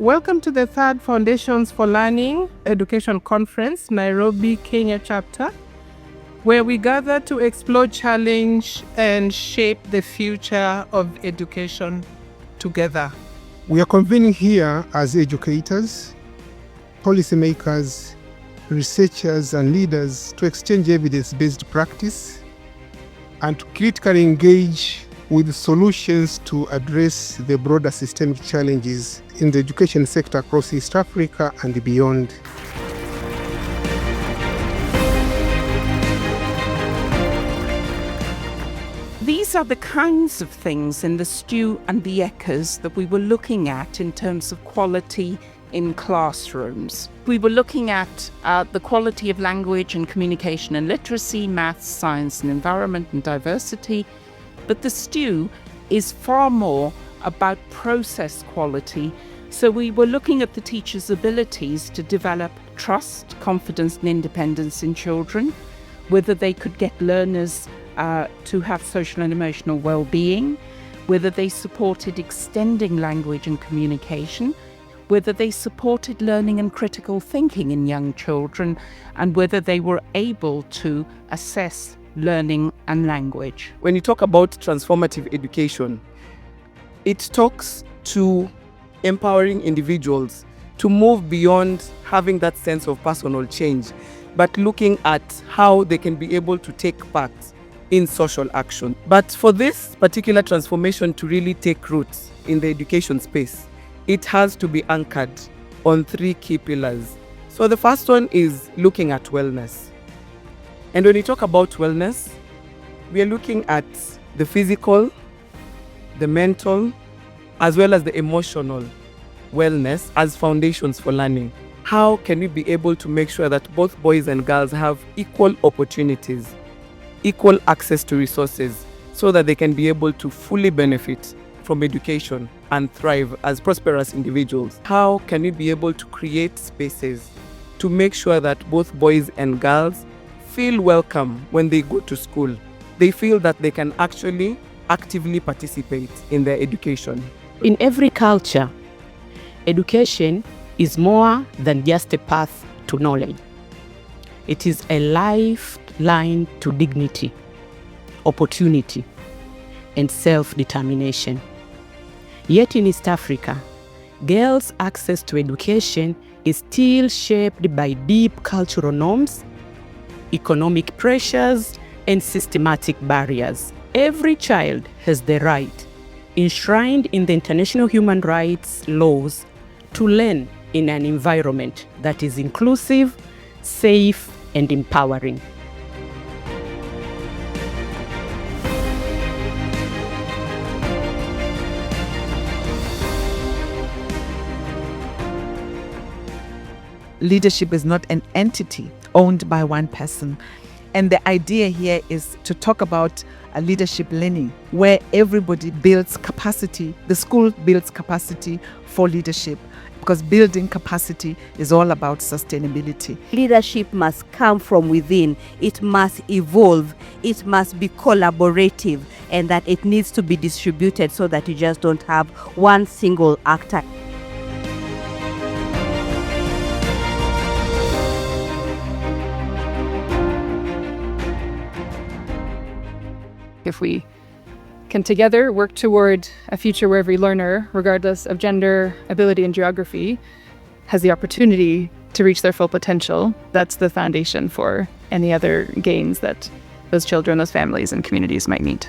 Welcome to the third Foundations for Learning Education Conference, Nairobi, Kenya chapter, where we gather to explore, challenge, and shape the future of education together. We are convening here as educators, policymakers, researchers, and leaders to exchange evidence-based practice and to critically engage with solutions to address the broader systemic challenges in the education sector across East Africa and beyond. These are the kinds of things in the stew and the echoes that we were looking at in terms of quality in classrooms. We were looking at the quality of language and communication and literacy, maths, science and environment and diversity. But the stew is far more about process quality. So we were looking at the teacher's abilities to develop trust, confidence and independence in children, whether they could get learners to have social and emotional well-being, whether they supported extending language and communication, whether they supported learning and critical thinking in young children, and whether they were able to assess learning and language. When you talk about transformative education, it talks to empowering individuals to move beyond having that sense of personal change, but looking at how they can be able to take part in social action. But for this particular transformation to really take roots in the education space, it has to be anchored on three key pillars. So the first one is looking at wellness. And when we talk about wellness, we are looking at the physical, the mental, as well as the emotional wellness as foundations for learning. How can we be able to make sure that both boys and girls have equal opportunities, equal access to resources, so that they can be able to fully benefit from education and thrive as prosperous individuals? How can we be able to create spaces to make sure that both boys and girls feel welcome when they go to school? They feel that they can actually actively participate in their education. In every culture, education is more than just a path to knowledge. It is a lifeline to dignity, opportunity, and self-determination. Yet in East Africa, girls' access to education is still shaped by deep cultural norms, economic pressures, and systematic barriers. Every child has the right, enshrined in the international human rights laws, to learn in an environment that is inclusive, safe, and empowering. Leadership is not an entity owned by one person. And the idea here is to talk about a leadership learning where everybody builds capacity. The school builds capacity for leadership, because building capacity is all about sustainability. Leadership must come from within. It must evolve. It must be collaborative, and that it needs to be distributed so that you just don't have one single actor. If we can together work toward a future where every learner, regardless of gender, ability, and geography, has the opportunity to reach their full potential, that's the foundation for any other gains that those children, those families, and communities might need.